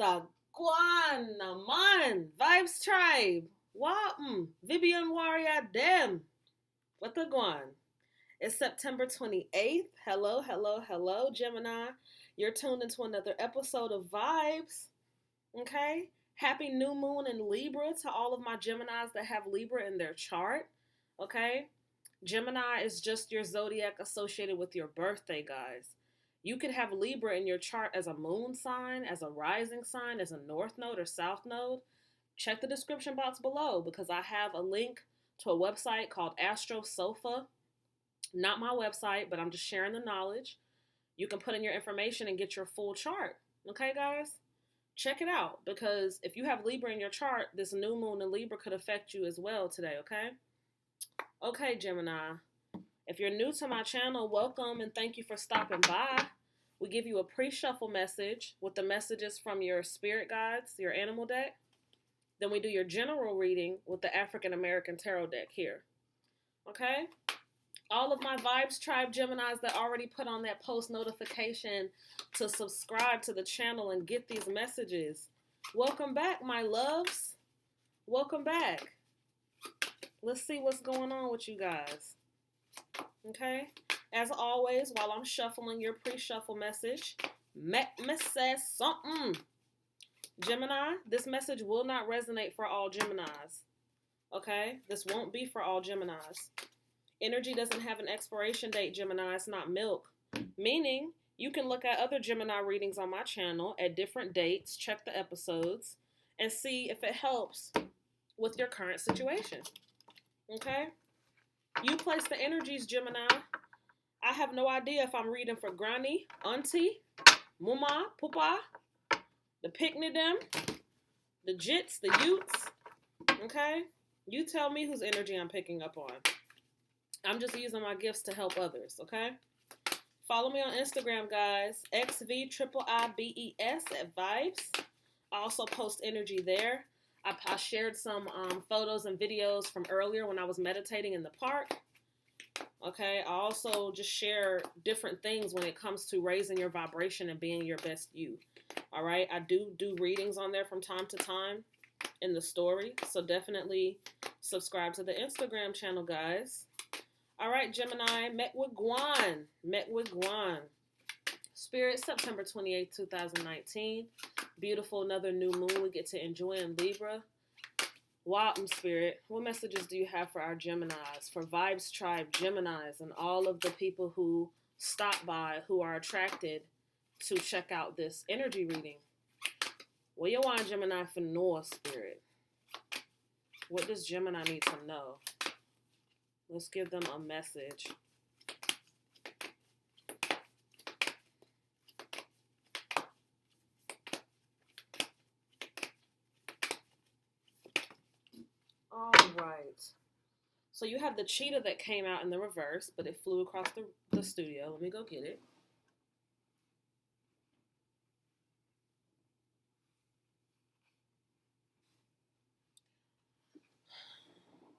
Wagwan naman. Vibes Tribe. Vivian Warrior Dem. What the guan? It's September 28th. Hello, hello, hello, Gemini. You're tuned into another episode of Vibes. Okay? Happy new moon in Libra to all of my Geminis that have Libra in their chart. Okay? Gemini is just your zodiac associated with your birthday, guys. You could have Libra in your chart as a moon sign, as a rising sign, as a north node or south node. Check the description box below because I have a link to a website called Astrosofa. Not my website, but I'm just sharing the knowledge. You can put in your information and get your full chart. Okay, guys? Check it out because if you have Libra in your chart, this new moon in Libra could affect you as well today, okay? Okay, Gemini. If you're new to my channel, welcome and thank you for stopping by. We give you a pre-shuffle message with the messages from your spirit guides, your animal deck. Then we do your general reading with the African American Tarot deck here. Okay? All of my Vibes Tribe Geminis that already put on that post notification to subscribe to the channel and get these messages. Welcome back, my loves. Welcome back. Let's see what's going on with you guys. Okay? As always, while I'm shuffling your pre-shuffle message, let me say something. Gemini, this message will not resonate for all Geminis. Okay? This won't be for all Geminis. Energy doesn't have an expiration date, Gemini. It's not milk. Meaning, you can look at other Gemini readings on my channel at different dates, check the episodes, and see if it helps with your current situation. Okay? You place the energies, Gemini. I have no idea if I'm reading for granny, auntie, mama, papa, the picnic them, the jits, the utes. Okay? You tell me whose energy I'm picking up on. I'm just using my gifts to help others, okay? Follow me on Instagram, guys. XVIIIBES at Vibes. I also post energy there. I shared some photos and videos from earlier when I was meditating in the park. Okay, I also just share different things when it comes to raising your vibration and being your best you. All right, I do readings on there from time to time in the story. So definitely subscribe to the Instagram channel, guys. All right, Gemini, met with Guan. Spirit, September 28th, 2019. Beautiful, another new moon we get to enjoy in Libra. Welcome, Spirit. What messages do you have for our Geminis, for Vibes Tribe Geminis, and all of the people who stop by, who are attracted to check out this energy reading? What you want, Gemini, for North, Spirit? What does Gemini need to know? Let's give them a message. All right. So you have the cheetah that came out in the reverse, but it flew across the studio. Let me go get it.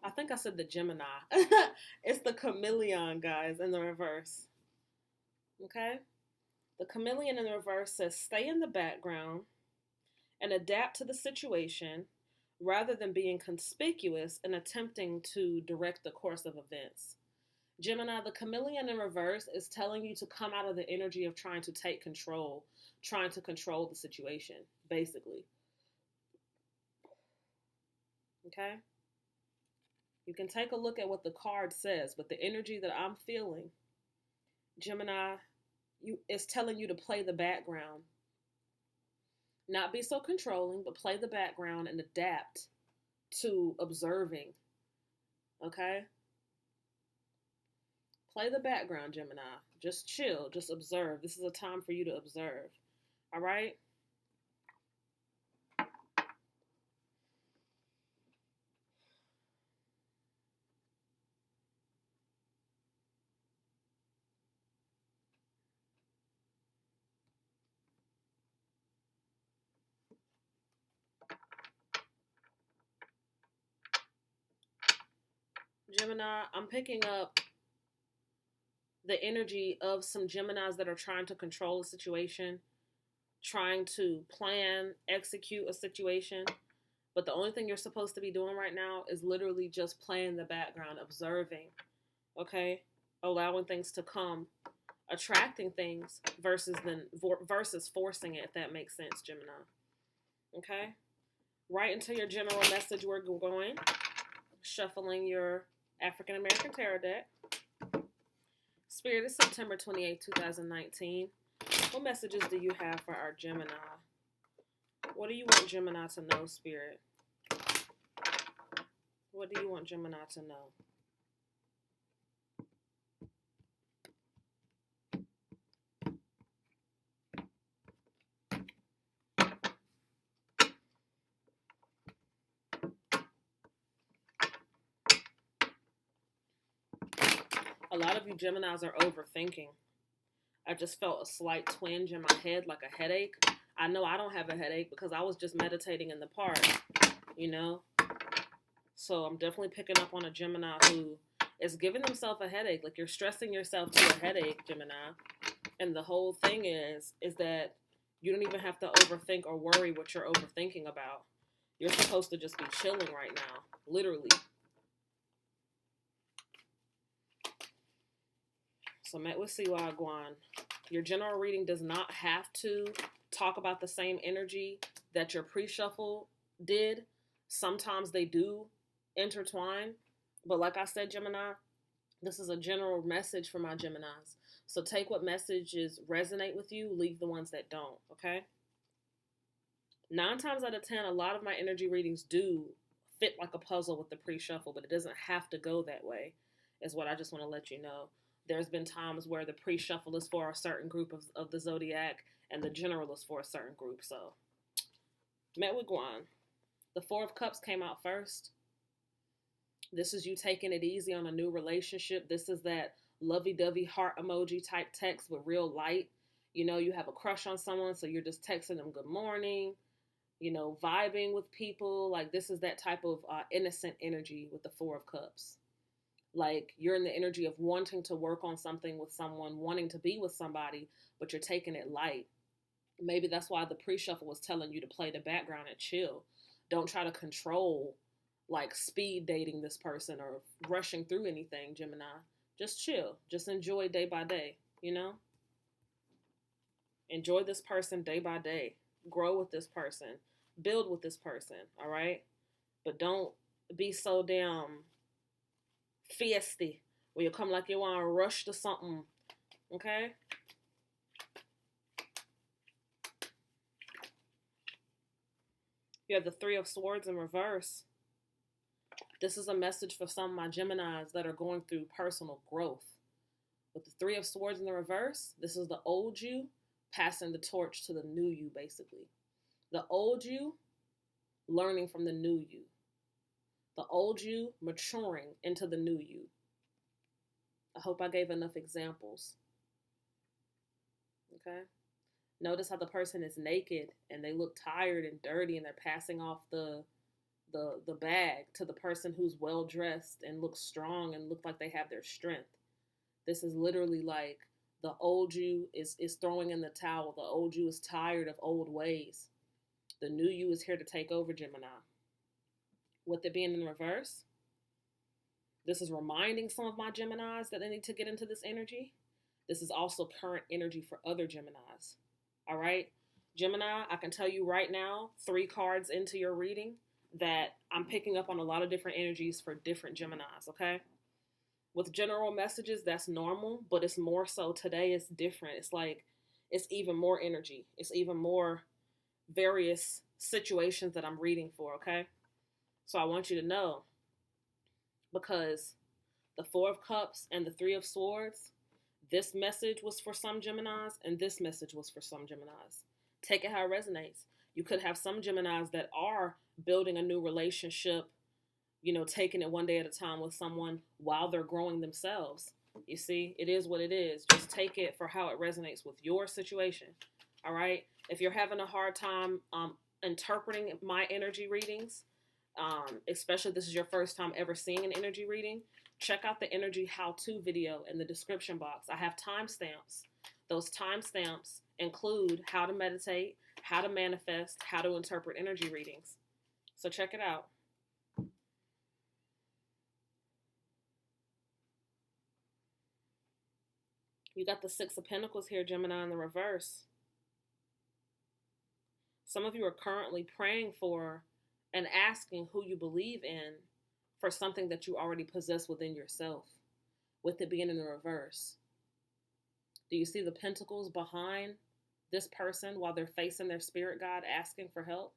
I think I said the Gemini. It's the chameleon, guys, in the reverse. Okay? The chameleon in the reverse says, stay in the background and adapt to the situation rather than being conspicuous and attempting to direct the course of events. Gemini, the chameleon in reverse is telling you to come out of the energy of trying to take control, trying to control the situation, basically. Okay? You can take a look at what the card says, but the energy that I'm feeling, Gemini, is telling you to play the background. Not be so controlling, but play the background and adapt to observing. Okay? Play the background, Gemini. Just chill. Just observe. This is a time for you to observe. All right? Gemini, I'm picking up the energy of some Geminis that are trying to control the situation trying to plan, execute a situation. But the only thing you're supposed to be doing right now is literally just playing the background, observing, okay? Allowing things to come, attracting things versus forcing it, if that makes sense, Gemini. Okay? Right into your general message we're going. Shuffling your African American Tarot deck. Spirit is September 28, 2019. What messages do you have for our Gemini? What do you want Gemini to know, Spirit? What do you want Gemini to know? A lot of you Geminis are overthinking. I just felt a slight twinge in my head, like a headache. I know I don't have a headache because I was just meditating in the park, you know? So I'm definitely picking up on a Gemini who is giving themselves a headache. Like, you're stressing yourself to a headache, Gemini. And the whole thing is that you don't even have to overthink or worry what you're overthinking about. You're supposed to just be chilling right now, literally. So met with Siwa Guan. Your general reading does not have to talk about the same energy that your pre-shuffle did. Sometimes they do intertwine. But like I said, Gemini, this is a general message for my Geminis. So take what messages resonate with you, leave the ones that don't, okay? 9 times out of 10, a lot of my energy readings do fit like a puzzle with the pre-shuffle, but it doesn't have to go that way, is what I just want to let you know. There's been times where the pre-shuffle is for a certain group of the zodiac and the general is for a certain group. So, met with Guan. The 4 of Cups came out first. This is you taking it easy on a new relationship. This is that lovey-dovey heart emoji type text with real light. You know, you have a crush on someone, so you're just texting them good morning, you know, vibing with people. Like, this is that type of innocent energy with the 4 of Cups. Like, you're in the energy of wanting to work on something with someone, wanting to be with somebody, but you're taking it light. Maybe that's why the pre-shuffle was telling you to play the background and chill. Don't try to control, like, speed dating this person or rushing through anything, Gemini. Just chill. Just enjoy day by day, you know? Enjoy this person day by day. Grow with this person. Build with this person, all right? But don't be so damn feisty where you come like you want to rush to something, okay? You have the 3 of Swords in reverse. This is a message for some of my Geminis that are going through personal growth. With the 3 of Swords in the reverse, this is the old you passing the torch to the new you, basically. The old you learning from the new you. The old you maturing into the new you. I hope I gave enough examples. Okay? Notice how the person is naked and they look tired and dirty and they're passing off the bag to the person who's well dressed and looks strong and look like they have their strength. This is literally like the old you is throwing in the towel. The old you is tired of old ways. The new you is here to take over, Gemini. With it being in reverse, this is reminding some of my Geminis that they need to get into this energy. This is also current energy for other Geminis. All right? Gemini, I can tell you right now, 3 cards into your reading, that I'm picking up on a lot of different energies for different Geminis, okay? With general messages, that's normal, but it's more so today, it's different. It's like, it's even more energy. It's even more various situations that I'm reading for, okay? So I want you to know, because the 4 of Cups and the 3 of Swords, this message was for some Geminis and this message was for some Geminis. Take it how it resonates. You could have some Geminis that are building a new relationship, you know, taking it one day at a time with someone while they're growing themselves. You see, it is what it is. Just take it for how it resonates with your situation. All right? If you're having a hard time interpreting my energy readings, especially this is your first time ever seeing an energy reading, check out the energy how-to video in the description box. I have timestamps. Those timestamps include how to meditate, how to manifest, how to interpret energy readings. So check it out. You got the Six of Pentacles here, Gemini, in the reverse. Some of you are currently praying for and asking who you believe in for something that you already possess within yourself, with it being in the reverse. Do you see the pentacles behind this person while they're facing their spirit guide asking for help?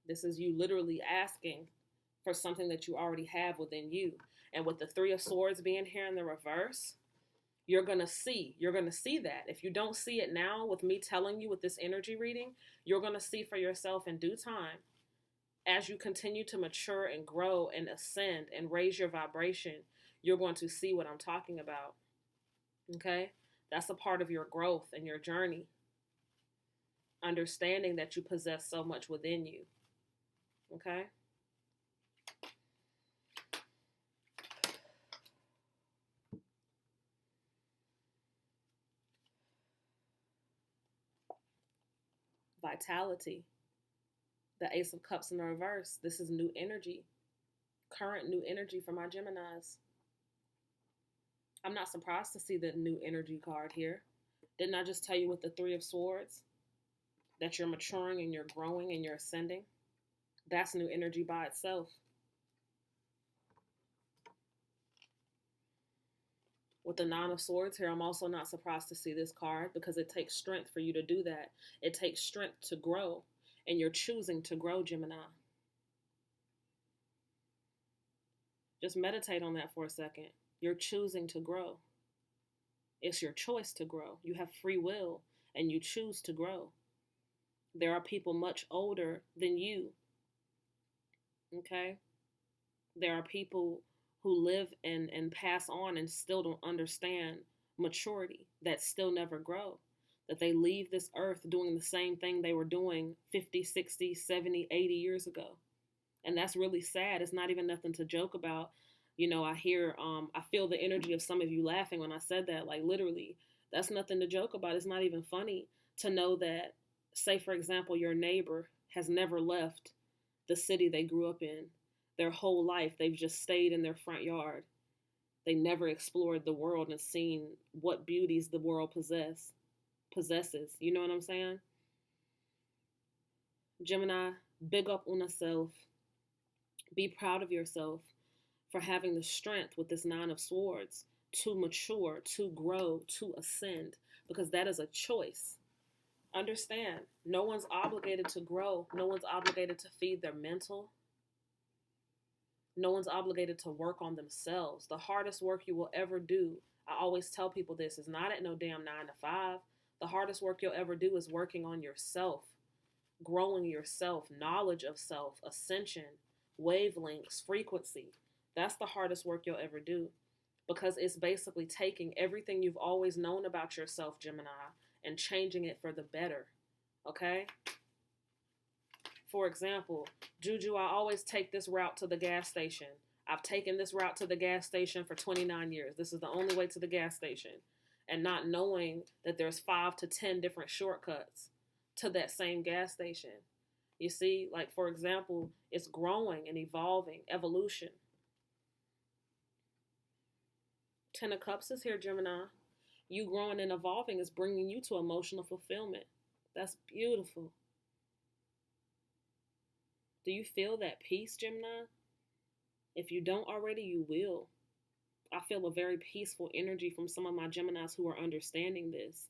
This is you literally asking for something that you already have within you. And with the Three of Swords being here in the reverse, you're going to see that. If you don't see it now with me telling you with this energy reading, you're going to see for yourself in due time. As you continue to mature and grow and ascend and raise your vibration, you're going to see what I'm talking about. Okay? That's a part of your growth and your journey. Understanding that you possess so much within you. Okay? Vitality. The Ace of Cups in the reverse. This is new energy. Current new energy for my Geminis. I'm not surprised to see the new energy card here. Didn't I just tell you with the Three of Swords that you're maturing and you're growing and you're ascending? That's new energy by itself. With the Nine of Swords here, I'm also not surprised to see this card because it takes strength for you to do that. It takes strength to grow, and you're choosing to grow, Gemini. Just meditate on that for a second. You're choosing to grow. It's your choice to grow. You have free will, and you choose to grow. There are people much older than you. Okay? There are people who live and pass on and still don't understand maturity, that still never grow, that they leave this earth doing the same thing they were doing 50, 60, 70, 80 years ago. And that's really sad. It's not even nothing to joke about. You know, I feel the energy of some of you laughing when I said that. Like, literally, that's nothing to joke about. It's not even funny to know that, say, for example, your neighbor has never left the city they grew up in. Their whole life, they've just stayed in their front yard. They never explored the world and seen what beauties the world possesses. You know what I'm saying? Gemini, big up on yourself. Be proud of yourself for having the strength with this Nine of Swords to mature, to grow, to ascend, because that is a choice. Understand, no one's obligated to grow. No one's obligated to feed their mental. No one's obligated to work on themselves. The hardest work you will ever do, I always tell people this, is not at no damn 9 to 5. The hardest work you'll ever do is working on yourself, growing yourself, knowledge of self, ascension, wavelengths, frequency. That's the hardest work you'll ever do, because it's basically taking everything you've always known about yourself, Gemini, and changing it for the better. Okay? For example, Juju, I always take this route to the gas station. I've taken this route to the gas station for 29 years. This is the only way to the gas station. And not knowing that there's 5 to 10 different shortcuts to that same gas station. You see, like, for example, it's growing and evolving, evolution. 10 of Cups is here, Gemini. You growing and evolving is bringing you to emotional fulfillment. That's beautiful. Do you feel that peace, Gemini? If you don't already, you will. I feel a very peaceful energy from some of my Geminis who are understanding this.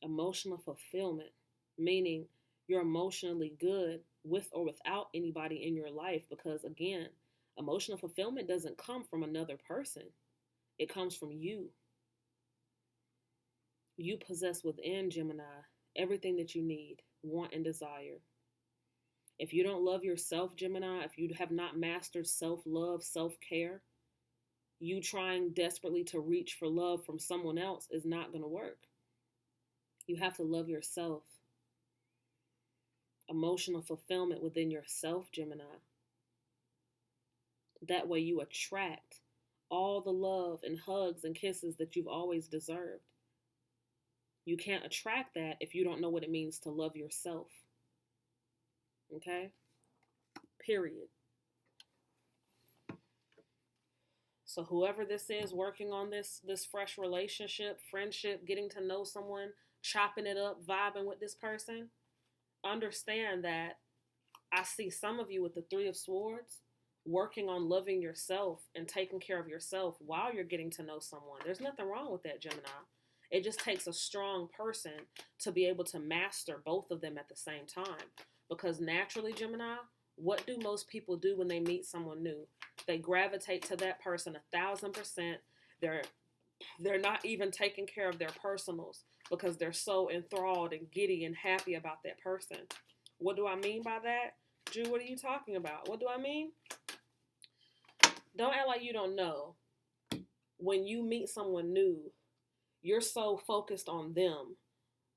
Emotional fulfillment, meaning you're emotionally good with or without anybody in your life, because again, emotional fulfillment doesn't come from another person. It comes from you. You possess within, Gemini, everything that you need, want, and desire. If you don't love yourself, Gemini, if you have not mastered self-love, self-care, you trying desperately to reach for love from someone else is not going to work. You have to love yourself. Emotional fulfillment within yourself, Gemini. That way you attract all the love and hugs and kisses that you've always deserved. You can't attract that if you don't know what it means to love yourself. Okay? Period. So whoever this is working on this fresh relationship, friendship, getting to know someone, chopping it up, vibing with this person, understand that I see some of you with the Three of Swords working on loving yourself and taking care of yourself while you're getting to know someone. There's nothing wrong with that, Gemini. It just takes a strong person to be able to master both of them at the same time. Because naturally, Gemini, what do most people do when they meet someone new? They gravitate to that person 1,000%. They're not even taking care of their personals because they're so enthralled and giddy and happy about that person. What do I mean by that? Drew, what are you talking about? What do I mean? Don't act like you don't know. When you meet someone new, you're so focused on them.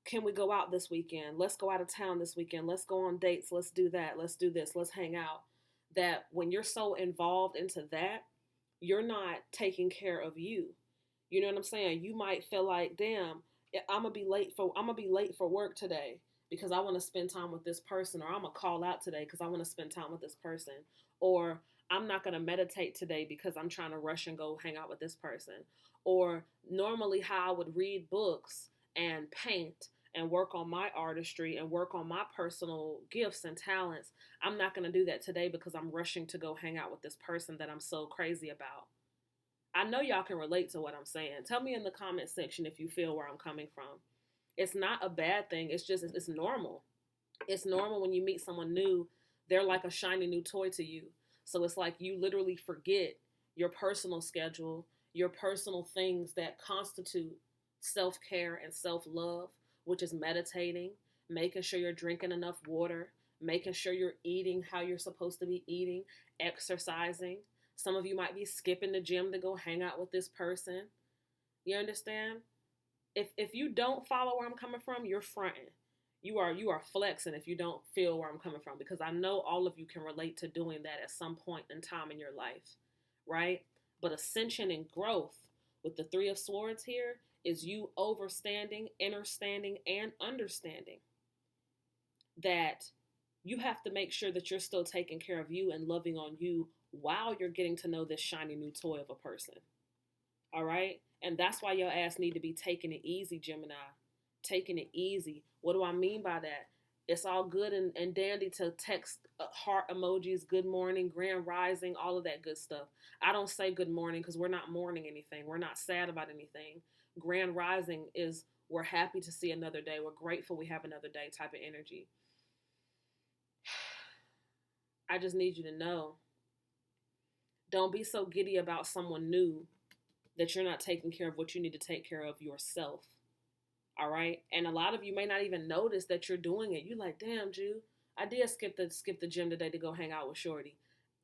Can we go out this weekend? Let's go out of town this weekend. Let's go on dates. Let's do that. Let's do this. Let's hang out. That when you're so involved into that, you're not taking care of you. You know what I'm saying? You might feel like, damn, I'm gonna be late for work today because I want to spend time with this person, or I'm gonna call out today because I want to spend time with this person, or I'm not gonna meditate today because I'm trying to rush and go hang out with this person. Or normally how I would read books and paint and work on my artistry and work on my personal gifts and talents, I'm not going to do that today because I'm rushing to go hang out with this person that I'm so crazy about. I know y'all can relate to what I'm saying. Tell me in the comment section if you feel where I'm coming from. It's not a bad thing. It's just, it's normal. It's normal when you meet someone new, they're like a shiny new toy to you. So it's like you literally forget your personal schedule, your personal things that constitute self-care and self-love, which is meditating, making sure you're drinking enough water, making sure you're eating how you're supposed to be eating, exercising. Some of you might be skipping the gym to go hang out with this person. You understand? If you don't follow where I'm coming from, you're fronting. You are flexing if you don't feel where I'm coming from, because I know all of you can relate to doing that at some point in time in your life, right? But ascension and growth with the Three of Swords here is you overstanding, understanding, and understanding that you have to make sure that you're still taking care of you and loving on you while you're getting to know this shiny new toy of a person. All right? And that's why your ass need to be taking it easy, Gemini. Taking it easy. What do I mean by that? It's all good and dandy to text heart emojis, good morning, grand rising, all of that good stuff. I don't say good morning because we're not mourning anything. We're not sad about anything. Grand rising is we're happy to see another day. We're grateful we have another day type of energy. I just need you to know, don't be so giddy about someone new that you're not taking care of what you need to take care of yourself. All right? And a lot of you may not even notice that you're doing it. You're like, damn, Jew, I did skip the gym today to go hang out with Shorty.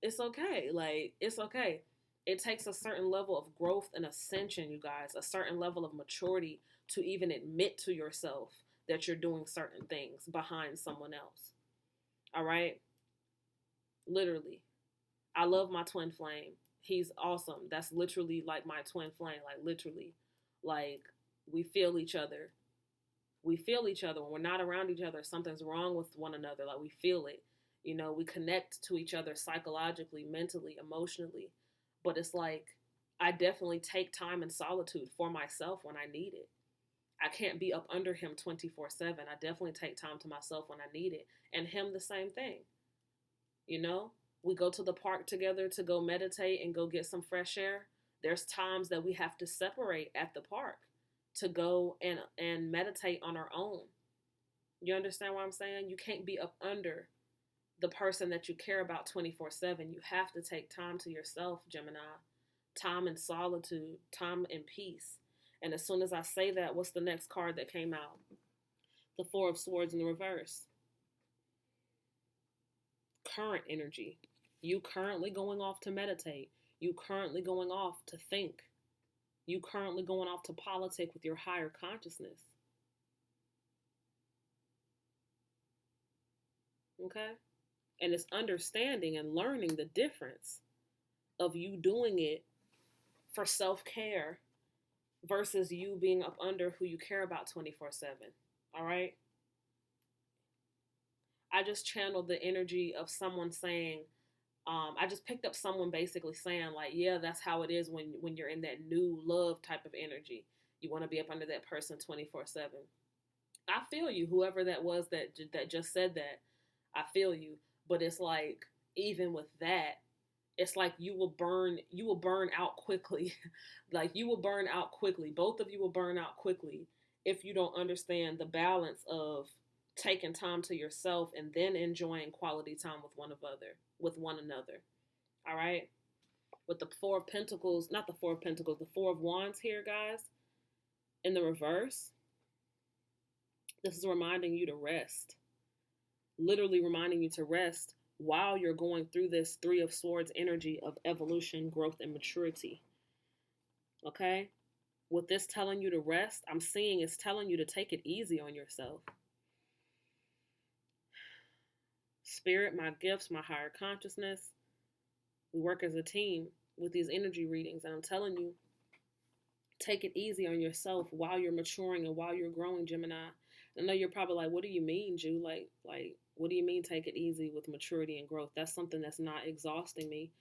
It's okay. Like, it's okay. It takes a certain level of growth and ascension, you guys, a certain level of maturity to even admit to yourself that you're doing certain things behind someone else. All right? Literally. I love my twin flame. He's awesome. That's literally like my twin flame. Like, literally. Like, we feel each other. We feel each other. When we're not around each other, something's wrong with one another. Like, we feel it. You know, we connect to each other psychologically, mentally, emotionally. But it's like, I definitely take time in solitude for myself when I need it. I can't be up under him 24/7. I definitely take time to myself when I need it. And him the same thing. You know, we go to the park together to go meditate and go get some fresh air. There's times that we have to separate at the park to go and meditate on our own. You understand what I'm saying? You can't be up under the person that you care about 24/7. You have to take time to yourself, Gemini. Time in solitude, time in peace. And as soon as I say that, what's the next card that came out? The Four of Swords in the reverse. Current energy. You currently going off to meditate. You currently going off to think. You currently going off to politic with your higher consciousness. Okay? And it's understanding and learning the difference of you doing it for self-care versus you being up under who you care about 24/7. All right? I just channeled the energy of someone saying, I just picked up someone basically saying, like, yeah, that's how it is when you're in that new love type of energy. You want to be up under that person 24/7. I feel you, whoever that was that just said that. I feel you, but it's like even with that, it's like you will burn out quickly. Like you will burn out quickly. Both of you will burn out quickly if you don't understand the balance of taking time to yourself and then enjoying quality time with one another. All right? With the 4 of Pentacles, not the 4 of Pentacles, the 4 of Wands here, guys, in the reverse, this is reminding you to rest. Literally reminding you to rest while you're going through this 3 of Swords energy of evolution, growth, and maturity. Okay? With this telling you to rest, I'm seeing it's telling you to take it easy on yourself. Spirit, my gifts, my higher consciousness, we work as a team with these energy readings. And I'm telling you, take it easy on yourself while you're maturing and while you're growing, Gemini. I know you're probably like, what do you mean, Ju? Like, what do you mean take it easy with maturity and growth? That's something that's not exhausting me.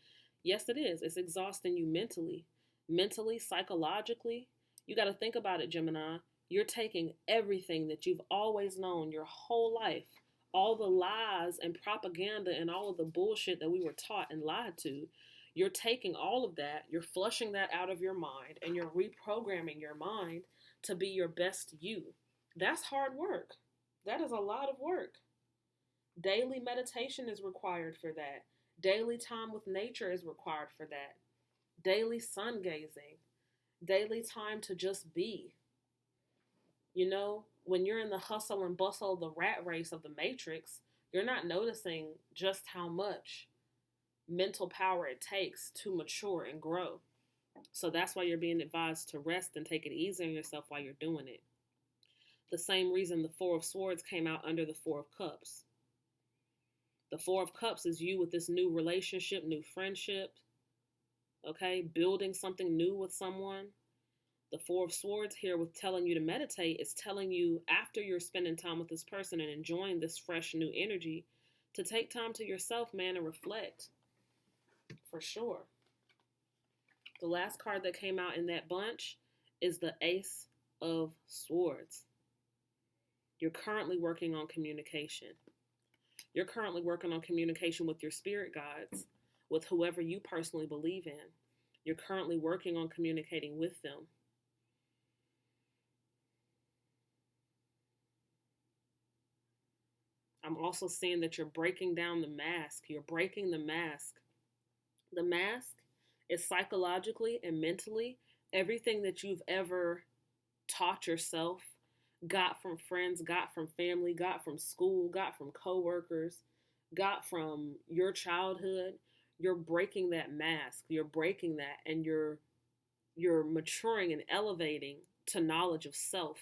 Yes, it is. It's exhausting you mentally. Mentally, psychologically. You got to think about it, Gemini. You're taking everything that you've always known your whole life, all the lies and propaganda and all of the bullshit that we were taught and lied to. You're taking all of that, you're flushing that out of your mind, and you're reprogramming your mind to be your best you. That's hard work. That is a lot of work. Daily meditation is required for that. Daily time with nature is required for that. Daily sun gazing. Daily time to just be. You know, when you're in the hustle and bustle, the rat race of the matrix, you're not noticing just how much mental power it takes to mature and grow. So that's why you're being advised to rest and take it easy on yourself while you're doing it. The same reason the 4 of Swords came out under the 4 of Cups. The 4 of Cups is you with this new relationship, new friendship, okay, building something new with someone. The 4 of Swords here with telling you to meditate is telling you after you're spending time with this person and enjoying this fresh new energy to take time to yourself, man, and reflect. For sure. The last card that came out in that bunch is the Ace of Swords. You're currently working on communication. You're currently working on communication with your spirit guides, with whoever you personally believe in. You're currently working on communicating with them. I'm also seeing that you're breaking down the mask. You're breaking the mask. The mask is psychologically and mentally everything that you've ever taught yourself, got from friends, got from family, got from school, got from coworkers, got from your childhood. You're breaking that mask. You're breaking that, and you're maturing and elevating to knowledge of self,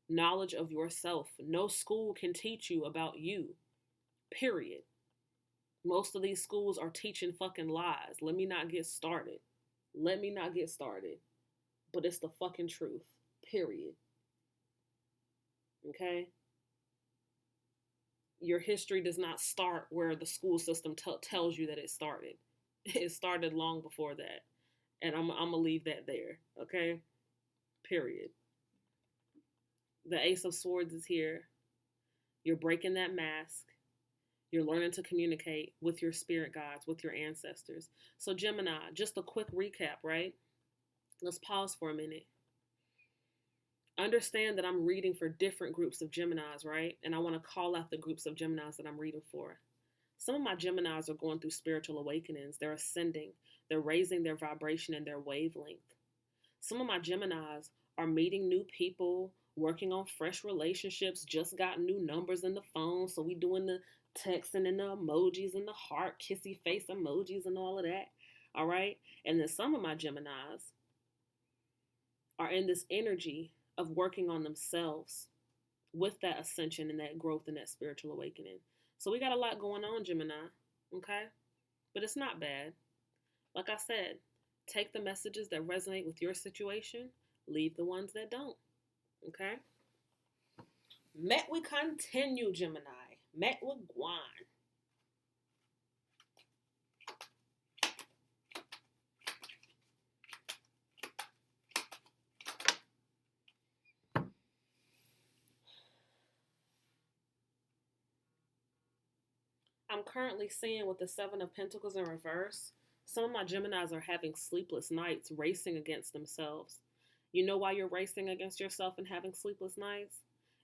knowledge of yourself. No school can teach you about you, period. Most of these schools are teaching fucking lies. Let me not get started. But it's the fucking truth, period. Okay? Your history does not start where the school system tells you that it started. It started long before that. And I'm going to leave that there. Okay? Period. The Ace of Swords is here. You're breaking that mask. You're learning to communicate with your spirit guides, with your ancestors. So Gemini, just a quick recap, right? Let's pause for a minute. Understand that I'm reading for different groups of Geminis, right? And I want to call out the groups of Geminis that I'm reading for. Some of my Geminis are going through spiritual awakenings. They're ascending. They're raising their vibration and their wavelength. Some of my Geminis are meeting new people, working on fresh relationships, just got new numbers in the phone. So we doing the texting and the emojis and the heart, kissy face emojis and all of that. All right. And then some of my Geminis are in this energy of working on themselves with that ascension and that growth and that spiritual awakening. So we got a lot going on, Gemini. Okay. But it's not bad. Like I said, Take the messages that resonate with your situation, leave the ones that don't. Okay? Met we continue, Gemini. Met with Guan. I'm currently seeing with the Seven of Pentacles in reverse, some of my Geminis are having sleepless nights, racing against themselves. You know why you're racing against yourself and having sleepless nights?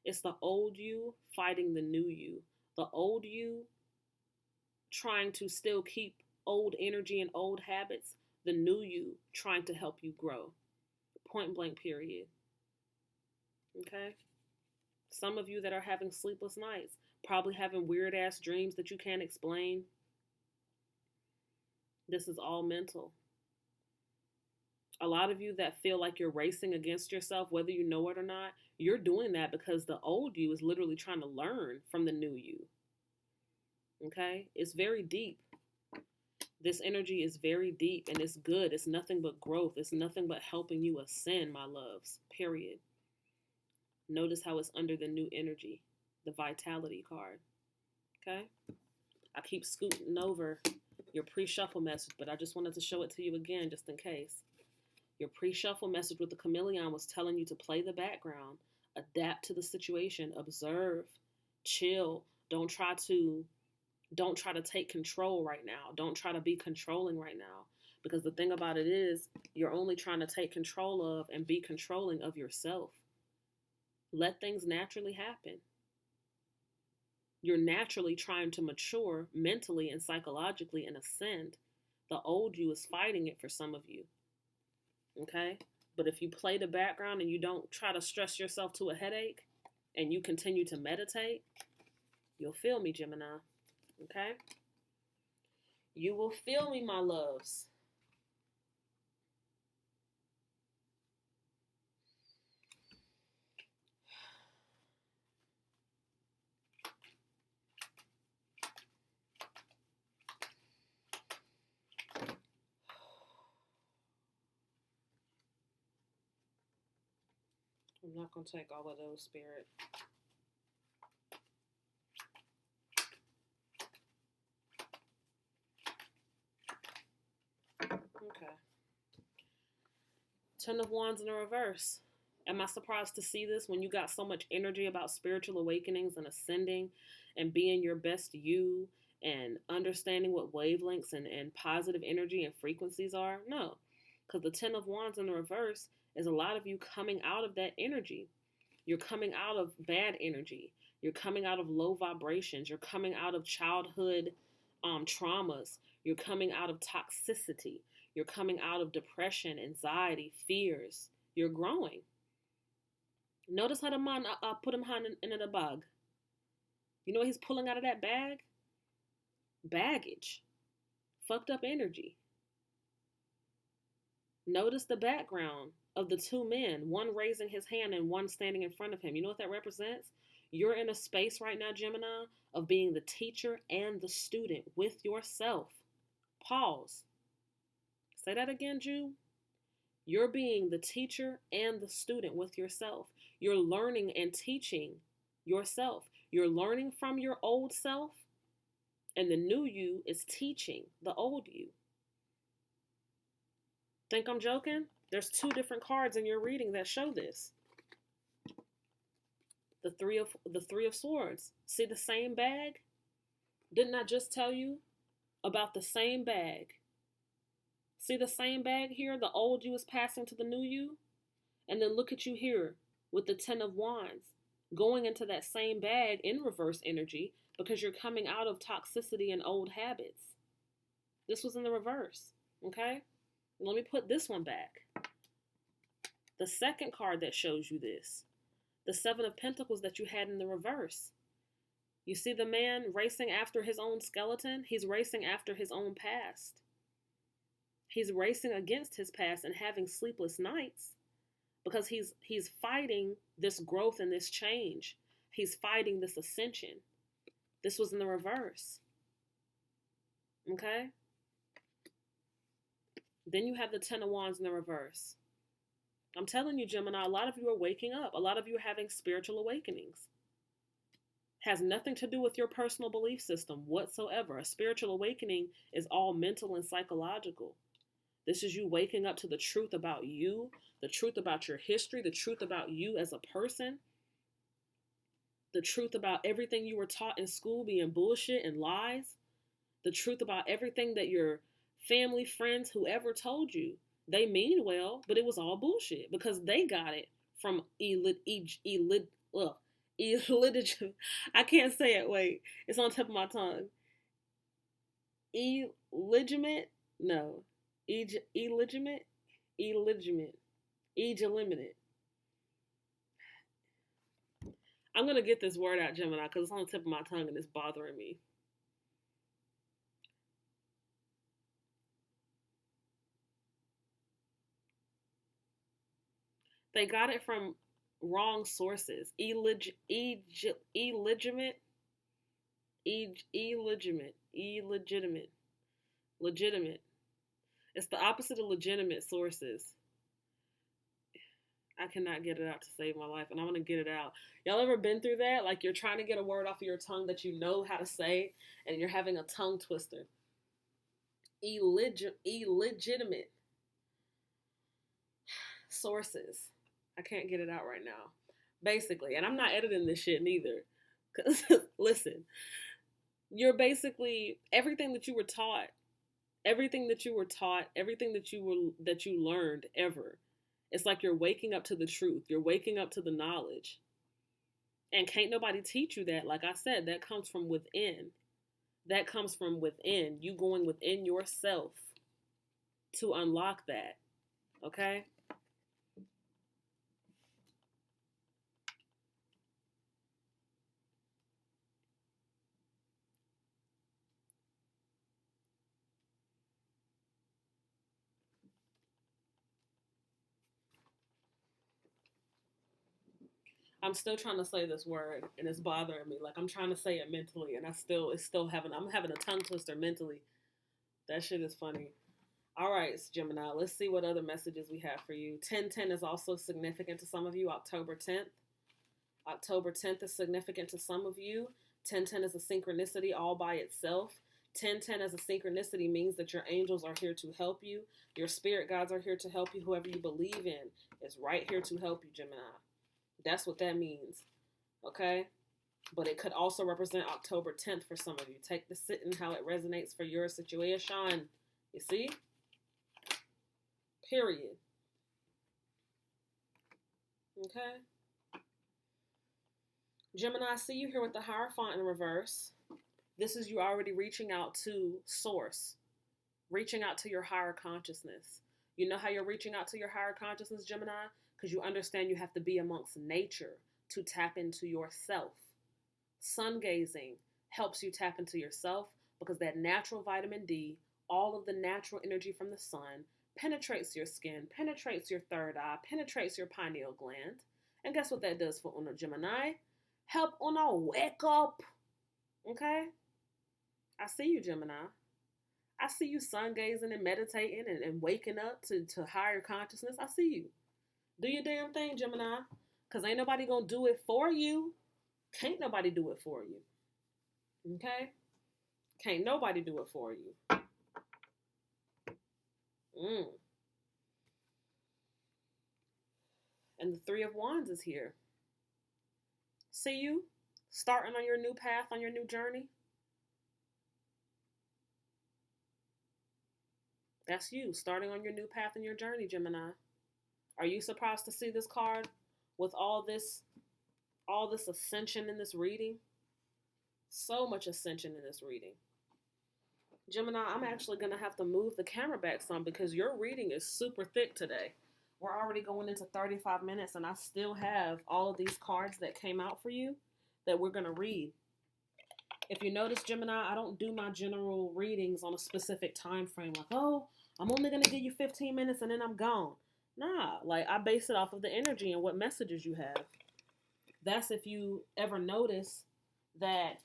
It's the old you fighting the new you. The old you trying to still keep old energy and old habits. The new you trying to help you grow. Point blank, period. Okay? Some of you that are having sleepless nights, probably having weird ass dreams that you can't explain. This is all mental. A lot of you that feel like you're racing against yourself, whether you know it or not, you're doing that because the old you is literally trying to learn from the new you. Okay? It's very deep. This energy is very deep and it's good. It's nothing but growth. It's nothing but helping you ascend, my loves. Period. Notice how it's under the new energy, the vitality card. Okay? I keep scooting over your pre-shuffle message, but I just wanted to show it to you again just in case. Your pre-shuffle message with the chameleon was telling you to play the background, adapt to the situation, observe, chill. Don't try to take control right now. Don't try to be controlling right now. Because the thing about it is, you're only trying to take control of and be controlling of yourself. Let things naturally happen. You're naturally trying to mature mentally and psychologically and ascend. The old you is fighting it for some of you. Okay? But if you play the background and you don't try to stress yourself to a headache and you continue to meditate, you'll feel me, Gemini. Okay? You will feel me, my loves. I'm not going to take all of those, Spirit. Okay. Ten of Wands in the reverse. Am I surprised to see this when you got so much energy about spiritual awakenings and ascending and being your best you and understanding what wavelengths and positive energy and frequencies are? No. Because the Ten of Wands in the reverse is a lot of you coming out of that energy. You're coming out of bad energy. You're coming out of low vibrations. You're coming out of childhood traumas. You're coming out of toxicity. You're coming out of depression, anxiety, fears. You're growing. Notice how the man put him hand in the bag. You know what he's pulling out of that bag? Baggage. Fucked up energy. Notice the background of the two men, one raising his hand and one standing in front of him. You know what that represents? You're in a space right now, Gemini, of being the teacher and the student with yourself. Pause. Say that again, Jew. You're being the teacher and the student with yourself. You're learning and teaching yourself. You're learning from your old self, and the new you is teaching the old you. Think I'm joking? There's two different cards in your reading that show this. The three of Swords. See the same bag? Didn't I just tell you about the same bag? See the same bag here? The old you is passing to the new you. And then look at you here with the Ten of Wands going into that same bag in reverse energy because you're coming out of toxicity and old habits. This was in the reverse, okay? Let me put this one back. The second card that shows you this, the Seven of Pentacles that you had in the reverse. You see the man racing after his own skeleton? He's racing after his own past. He's racing against his past and having sleepless nights because he's fighting this growth and this change. He's fighting this ascension. This was in the reverse. Okay? Then you have the Ten of Wands in the reverse. I'm telling you, Gemini, a lot of you are waking up. A lot of you are having spiritual awakenings. Has nothing to do with your personal belief system whatsoever. A spiritual awakening is all mental and psychological. This is you waking up to the truth about you, the truth about your history, the truth about you as a person, the truth about everything you were taught in school being bullshit and lies, the truth about everything that your family, friends, whoever told you. They mean well, but it was all bullshit because they got it from I can't say it. Wait, it's on the tip of my tongue. Illegitimate? No. Illegitimate? Illegitimate. Illegitimate. I'm going to get this word out, Gemini, because it's on the tip of my tongue and it's bothering me. They got it from wrong sources. Illegitimate. Legitimate. It's the opposite of legitimate sources. I cannot get it out to save my life, and I'm going to get it out. Y'all ever been through that? Like you're trying to get a word off of your tongue that you know how to say, and you're having a tongue twister. Illegitimate sources. I can't get it out right now. Basically, and I'm not editing this shit neither. Because, listen, you're basically, everything that you learned ever. It's like you're waking up to the truth. You're waking up to the knowledge. And can't nobody teach you that. Like I said, that comes from within. That comes from within. You going within yourself to unlock that. Okay? I'm still trying to say this word and it's bothering me. Like I'm trying to say it mentally and I'm having a tongue twister mentally. That shit is funny. All right, Gemini, let's see what other messages we have for you. 1010 is also significant to some of you. October 10th. October 10th is significant to some of you. 1010 is a synchronicity all by itself. 1010 as a synchronicity means that your angels are here to help you. Your spirit guides are here to help you. Whoever you believe in is right here to help you, Gemini. That's what that means, okay? But it could also represent October 10th for some of you. Take the sit and how it resonates for your situation. You see? Period. Okay? Gemini, I see you here with the Hierophant in reverse. This is you already reaching out to source. Reaching out to your higher consciousness. You know how you're reaching out to your higher consciousness, Gemini? Because you understand you have to be amongst nature to tap into yourself. Sun gazing helps you tap into yourself because that natural vitamin D, all of the natural energy from the sun, penetrates your skin, penetrates your third eye, penetrates your pineal gland. And guess what that does for Una, Gemini? Help Una wake up. Okay? I see you, Gemini. I see you sun gazing and meditating and waking up to higher consciousness. I see you. Do your damn thing, Gemini. Because ain't nobody going to do it for you. Can't nobody do it for you. Okay? Can't nobody do it for you. And the Three of Wands is here. See you starting on your new path, on your new journey. That's you starting on your new path and your journey, Gemini. Are you surprised to see this card with all this ascension in this reading? So much ascension in this reading. Gemini, I'm actually going to have to move the camera back some because your reading is super thick today. We're already going into 35 minutes and I still have all of these cards that came out for you that we're going to read. If you notice, Gemini, I don't do my general readings on a specific time frame. Like, oh, I'm only going to give you 15 minutes and then I'm gone. Nah, like I base it off of the energy and what messages you have. That's if you ever notice that,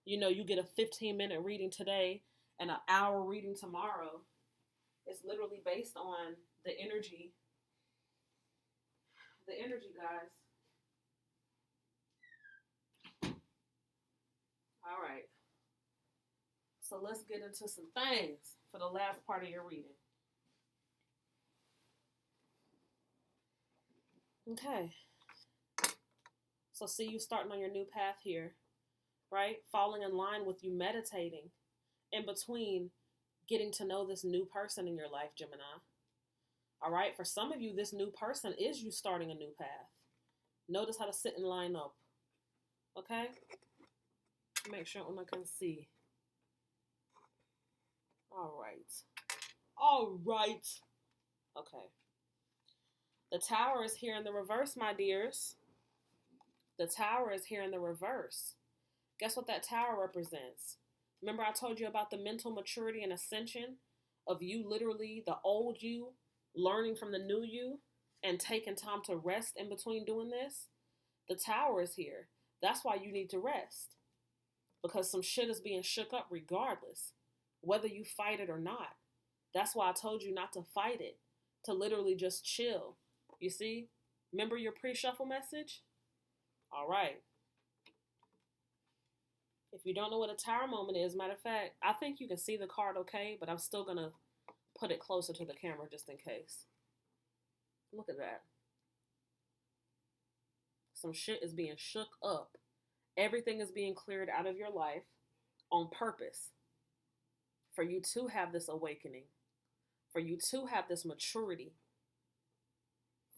you know, you get a 15-minute reading today and an hour reading tomorrow. It's literally based on the energy. The energy, guys. All right. So let's get into some things for the last part of your reading. Okay. So see you starting on your new path here, right? Falling in line with you meditating in between getting to know this new person in your life, Gemini. All right? For some of you, this new person is you starting a new path. Notice how to sit and line up. Okay? Make sure Una can see. All right. Okay. The Tower is here in the reverse, my dears. The Tower is here in the reverse. Guess what that Tower represents? Remember I told you about the mental maturity and ascension of you, literally the old you, learning from the new you and taking time to rest in between doing this? The Tower is here. That's why you need to rest. Because some shit is being shook up regardless, whether you fight it or not. That's why I told you not to fight it, to literally just chill. You see? Remember your pre-shuffle message? All right. If you don't know what a Tower moment is, matter of fact, I think you can see the card okay, but I'm still going to put it closer to the camera just in case. Look at that. Some shit is being shook up. Everything is being cleared out of your life on purpose for you to have this awakening, for you to have this maturity,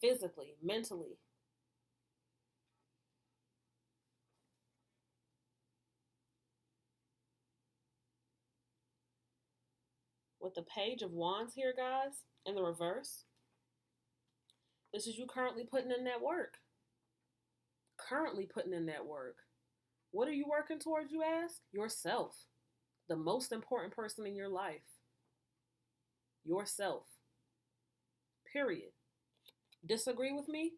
physically, mentally. With the Page of Wands here, guys, in the reverse, this is you currently putting in that work. Currently putting in that work. What are you working towards, you ask? Yourself. The most important person in your life. Yourself. Period. Disagree with me?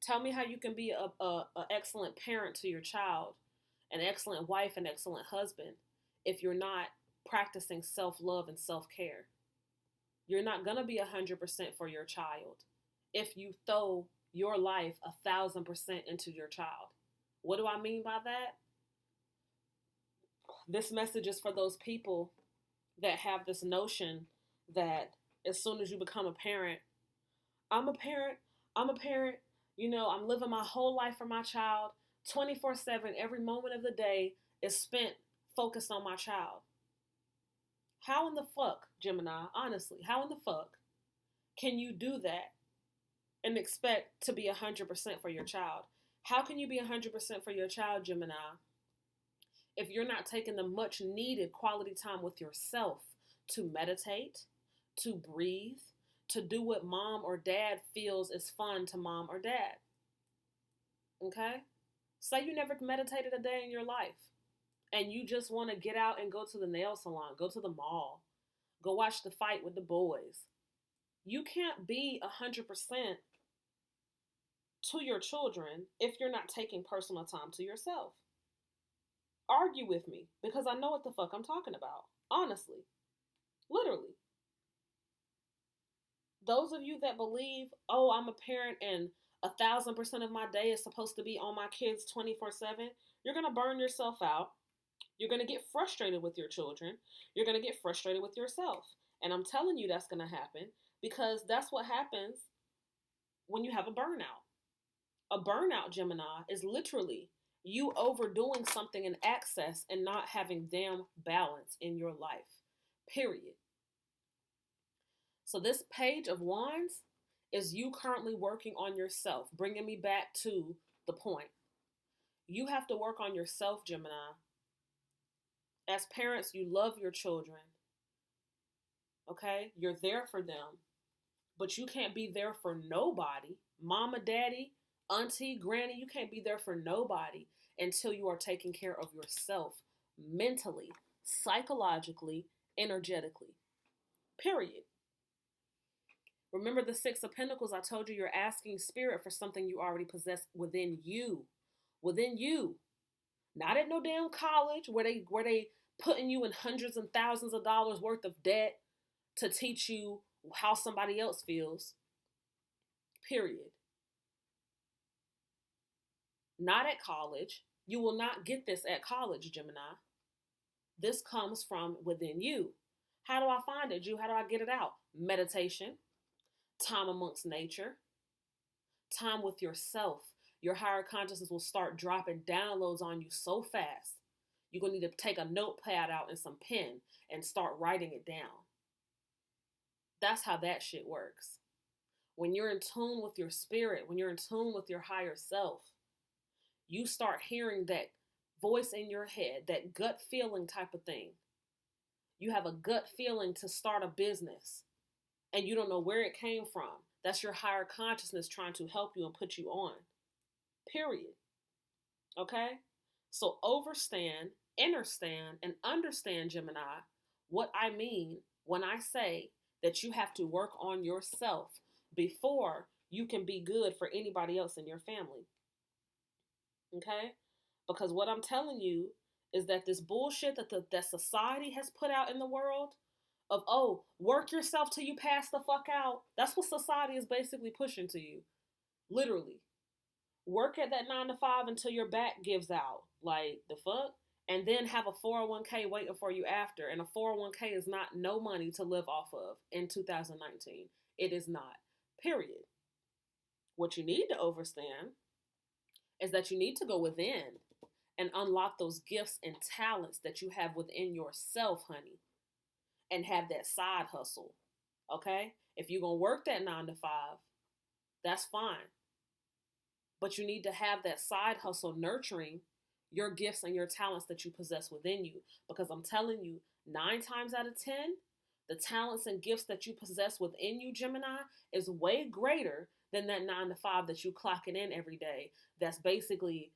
Tell me how you can be an excellent parent to your child, an excellent wife, an excellent husband, if you're not practicing self-love and self-care. You're not going to be 100% for your child if you throw your life 1,000% into your child. What do I mean by that? This message is for those people that have this notion that as soon as you become a parent, I'm a parent, you know, I'm living my whole life for my child, 24/7, every moment of the day is spent focused on my child. How in the fuck, Gemini, honestly, how in the fuck can you do that and expect to be 100% for your child? How can you be 100% for your child, Gemini, if you're not taking the much needed quality time with yourself to meditate, to breathe, to do what mom or dad feels is fun to mom or dad? Okay? Say you never meditated a day in your life and you just want to get out and go to the nail salon, go to the mall, go watch the fight with the boys. You can't be 100% to your children if you're not taking personal time to yourself. Argue with me, because I know what the fuck I'm talking about. Honestly. Literally. Those of you that believe, oh, I'm a parent and 1,000% of my day is supposed to be on my kids 24/7, you're going to burn yourself out. You're going to get frustrated with your children. You're going to get frustrated with yourself. And I'm telling you that's going to happen because that's what happens when you have a burnout. A burnout, Gemini, is literally you overdoing something in excess and not having damn balance in your life. Period. So this Page of Wands is you currently working on yourself, bringing me back to the point. You have to work on yourself, Gemini. As parents, you love your children. Okay? You're there for them. But you can't be there for nobody. Mama, daddy, auntie, granny, you can't be there for nobody until you are taking care of yourself mentally, psychologically, energetically. Period. Remember the Six of Pentacles, I told you you're asking spirit for something you already possess within you. Within you. Not at no damn college where they putting you in hundreds and thousands of dollars worth of debt, to teach you how somebody else feels, period. Not at college. You will not get this at college, Gemini. This comes from within you. How do I find it, Jew? How do I get it out? Meditation, time amongst nature, time with yourself. Your higher consciousness will start dropping downloads on you so fast. You're going to need to take a notepad out and some pen and start writing it down. That's how that shit works. When you're in tune with your spirit, when you're in tune with your higher self, you start hearing that voice in your head, that gut feeling type of thing. You have a gut feeling to start a business and you don't know where it came from. That's your higher consciousness trying to help you and put you on. Period. Okay? So overstand, understand, and understand, Gemini, what I mean when I say that you have to work on yourself before you can be good for anybody else in your family. Okay? Because what I'm telling you is that this bullshit that society has put out in the world of, oh, work yourself till you pass the fuck out. That's what society is basically pushing to you. Literally. Work at that 9 to 5 until your back gives out. Like, the fuck? And then have a 401k waiting for you after. And a 401k is not no money to live off of in 2019. It is not. Period. What you need to understand is that you need to go within and unlock those gifts and talents that you have within yourself, honey. And have that side hustle. Okay? If you're going to work that 9 to 5, that's fine. But you need to have that side hustle nurturing your gifts and your talents that you possess within you. Because I'm telling you, 9 times out of 10, the talents and gifts that you possess within you, Gemini, is way greater than that 9 to 5 that you clocking in every day. That's basically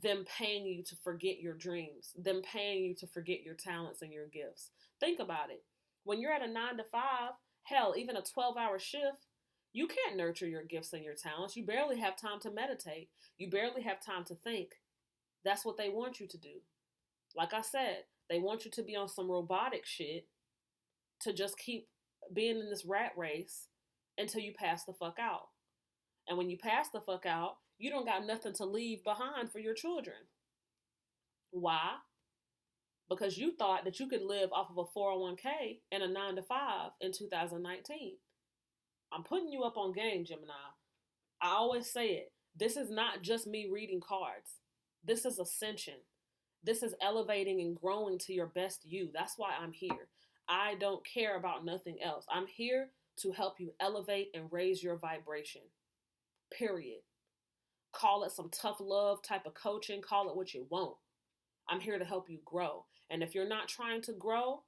them paying you to forget your dreams, them paying you to forget your talents and your gifts. Think about it. When you're at a 9 to 5, hell, even a 12-hour shift, you can't nurture your gifts and your talents. You barely have time to meditate. You barely have time to think. That's what they want you to do. Like I said, they want you to be on some robotic shit to just keep being in this rat race until you pass the fuck out. And when you pass the fuck out, you don't got nothing to leave behind for your children. Why? Because you thought that you could live off of a 401k and a 9 to 5 in 2019. I'm putting you up on game, Gemini. I always say it. This is not just me reading cards. This is ascension. This is elevating and growing to your best you. That's why I'm here. I don't care about nothing else. I'm here to help you elevate and raise your vibration. Period. Call it some tough love type of coaching. Call it what you want. I'm here to help you grow. And if you're not trying to grow,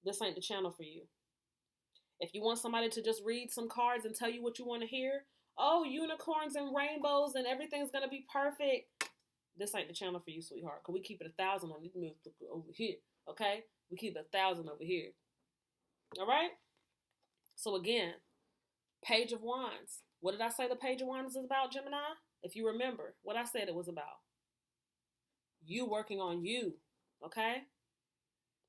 this ain't the channel for you. If you want somebody to just read some cards and tell you what you want to hear, oh, unicorns and rainbows and everything's going to be perfect, this ain't the channel for you, sweetheart. Because we keep it 1,000 on this move over here, okay? We keep it 1,000 over here. All right? So again, Page of Wands. What did I say the Page of Wands is about, Gemini? If you remember what I said it was about. You working on you, okay?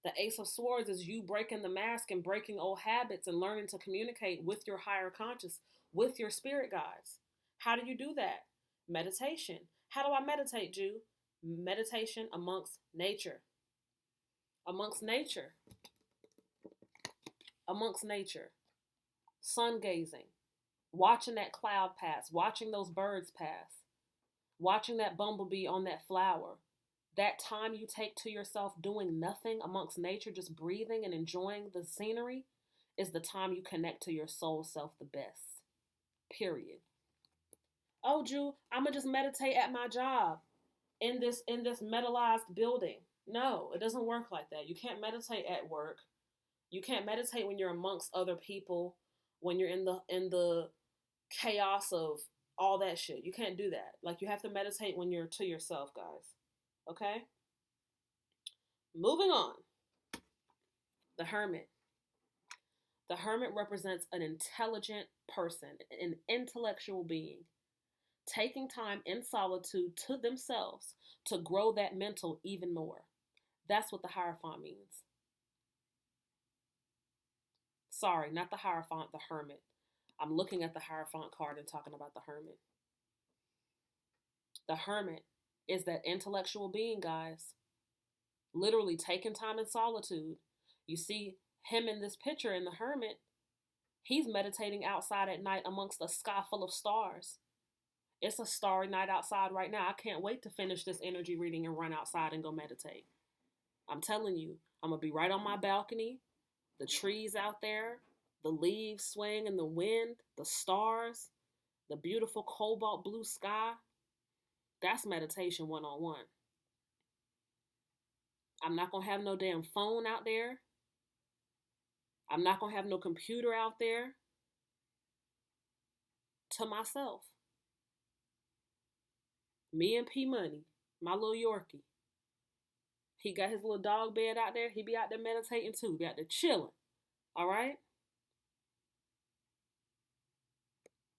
The Ace of Swords is you breaking the mask and breaking old habits and learning to communicate with your higher conscious, with your spirit guides. How do you do that? Meditation. How do I meditate, Jew? Meditation amongst nature. Amongst nature. Amongst nature. Sun gazing. Watching that cloud pass. Watching those birds pass. Watching that bumblebee on that flower. That time you take to yourself doing nothing amongst nature, just breathing and enjoying the scenery, is the time you connect to your soul self the best. Period. Oh, Jew, I'm going to just meditate at my job in this metallized building. No, it doesn't work like that. You can't meditate at work. You can't meditate when you're amongst other people, when you're in the chaos of all that shit. You can't do that. Like, you have to meditate when you're to yourself, guys. Okay? Moving on. The Hermit. The Hermit represents an intelligent person, an intellectual being, taking time in solitude to themselves to grow that mental even more. That's what the Hierophant means. Sorry, not the Hierophant, the Hermit. I'm looking at the Hierophant card and talking about the Hermit. The Hermit is that intellectual being, guys. Literally taking time in solitude. You see him in this picture in the Hermit. He's meditating outside at night amongst a sky full of stars. It's a starry night outside right now. I can't wait to finish this energy reading and run outside and go meditate. I'm telling you, I'm going to be right on my balcony. The trees out there, the leaves swaying in the wind, the stars, the beautiful cobalt blue sky. That's meditation 101. I'm not going to have no damn phone out there. I'm not going to have no computer out there. To myself. Me and P Money, my little Yorkie. He got his little dog bed out there. He be out there meditating too. Be out there chilling. All right?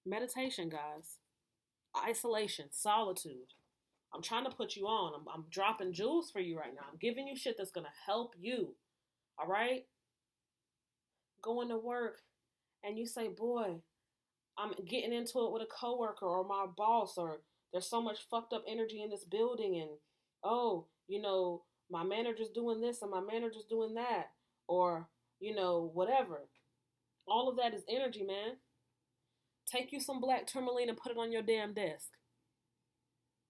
Meditation, guys. Isolation, solitude. I'm trying to put you on. I'm dropping jewels for you right now. I'm giving you shit that's going to help you. All right? Going to work and you say, boy, I'm getting into it with a coworker or my boss, or there's so much fucked up energy in this building, and oh, my manager's doing this and my manager's doing that, or, whatever. All of that is energy, man. Take you some black tourmaline and put it on your damn desk.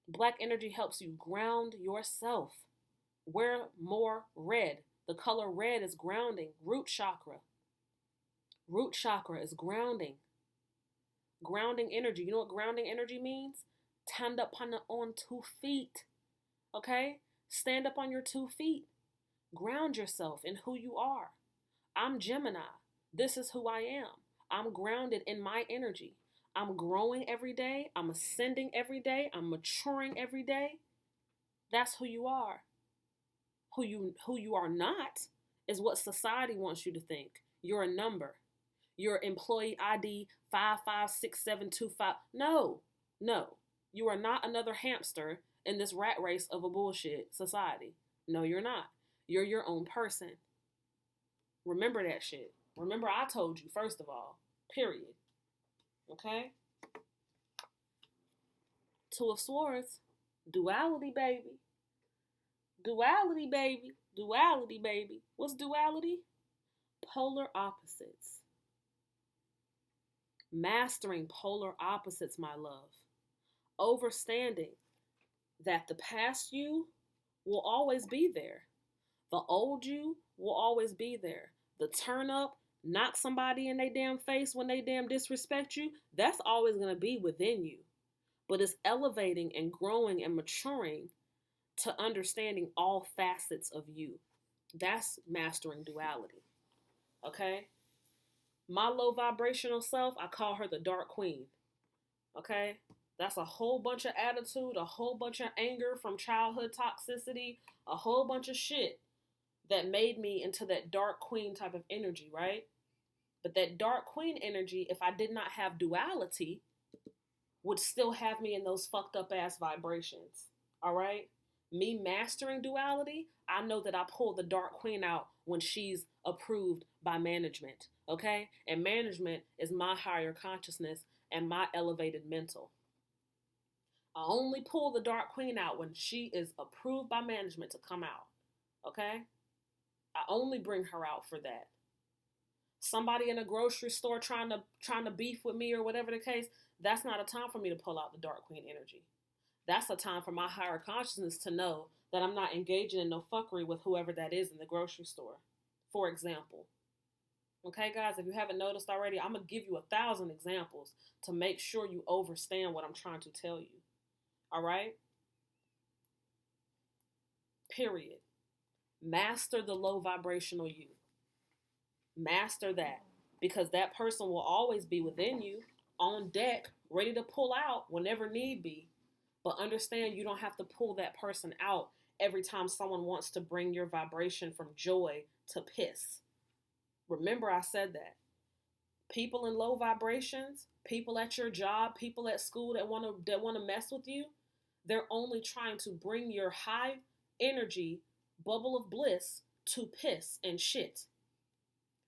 Black energy helps you ground yourself. Wear more red. The color red is grounding. Root chakra. Root chakra is grounding. Grounding energy. You know what grounding energy means? Stand up on 2 feet. Okay? Stand up on your 2 feet. Ground yourself in who you are. I'm Gemini. This is who I am. I'm grounded in my energy. I'm growing every day. I'm ascending every day. I'm maturing every day. That's who you are. Who you are not is what society wants you to think. You're a number. You're employee ID 556725. No. You are not another hamster in this rat race of a bullshit society. No, you're not. You're your own person. Remember that shit. Remember I told you, first of all. Period. Okay? 2 of Swords. Duality, baby. Duality, baby. Duality, baby. What's duality? Polar opposites. Mastering polar opposites, my love. Overstanding that the past you will always be there. The old you will always be there. The turn up, knock somebody in their damn face when they damn disrespect you, that's always going to be within you. But it's elevating and growing and maturing to understanding all facets of you. That's mastering duality. Okay? My low vibrational self, I call her the Dark Queen. Okay? That's a whole bunch of attitude, a whole bunch of anger from childhood toxicity, a whole bunch of shit that made me into that Dark Queen type of energy, right? But that Dark Queen energy, if I did not have duality, would still have me in those fucked up ass vibrations. All right? Me mastering duality, I know that I pull the Dark Queen out when she's approved by management. Okay? And management is my higher consciousness and my elevated mental. I only pull the Dark Queen out when she is approved by management to come out. Okay? I only bring her out for that. Somebody in a grocery store trying to beef with me or whatever the case, that's not a time for me to pull out the Dark Queen energy. That's a time for my higher consciousness to know that I'm not engaging in no fuckery with whoever that is in the grocery store, for example. Okay, guys, if you haven't noticed already, I'm going to give you 1,000 examples to make sure you understand what I'm trying to tell you. All right? Period. Master the low vibrational you. Master that. Because that person will always be within you, on deck, ready to pull out whenever need be. But understand you don't have to pull that person out every time someone wants to bring your vibration from joy to piss. Remember I said that. People in low vibrations, people at your job, people at school that want to mess with you, they're only trying to bring your high energy bubble of bliss to piss and shit.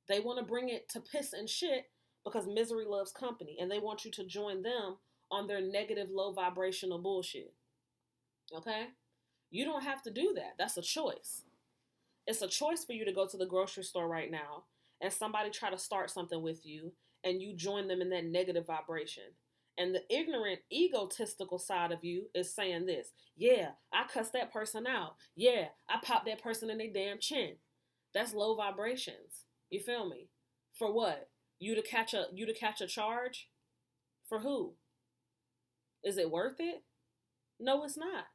They want to bring it to piss and shit because misery loves company, and they want you to join them on their negative, low vibrational bullshit. Okay? You don't have to do that. That's a choice. It's a choice for you to go to the grocery store right now and somebody try to start something with you and you join them in that negative vibration. And the ignorant, egotistical side of you is saying this: yeah, I cussed that person out. Yeah, I popped that person in their damn chin. That's low vibrations. You feel me? For what? You to catch a charge? For who? Is it worth it? No, it's not.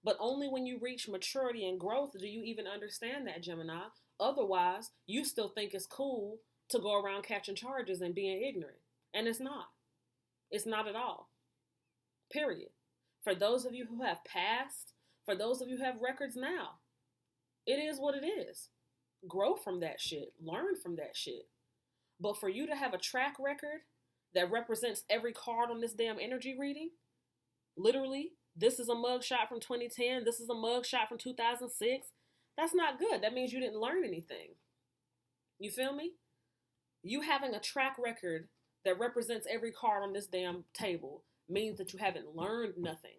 But only when you reach maturity and growth do you even understand that, Gemini. Otherwise, you still think it's cool to go around catching charges and being ignorant. And it's not. It's not at all. Period. For those of you who have passed, for those of you who have records now, it is what it is. Grow from that shit. Learn from that shit. But for you to have a track record that represents every card on this damn energy reading, literally, this is a mugshot from 2010, this is a mugshot from 2006, that's not good. That means you didn't learn anything. You feel me? You having a track record that represents every card on this damn table means that you haven't learned nothing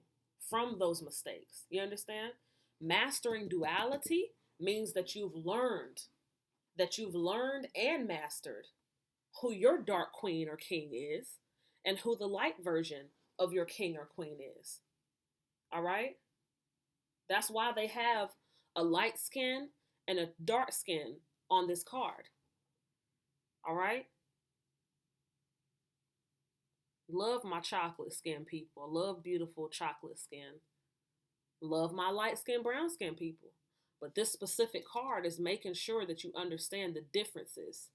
from those mistakes. You understand? Mastering duality means that you've learned and mastered who your dark queen or king is and who the light version of your king or queen is. All right? That's why they have a light skin and a dark skin on this card. All right? Love my chocolate skin people. Love beautiful chocolate skin. Love my light skin, brown skin people. But this specific card is making sure that you understand the differences.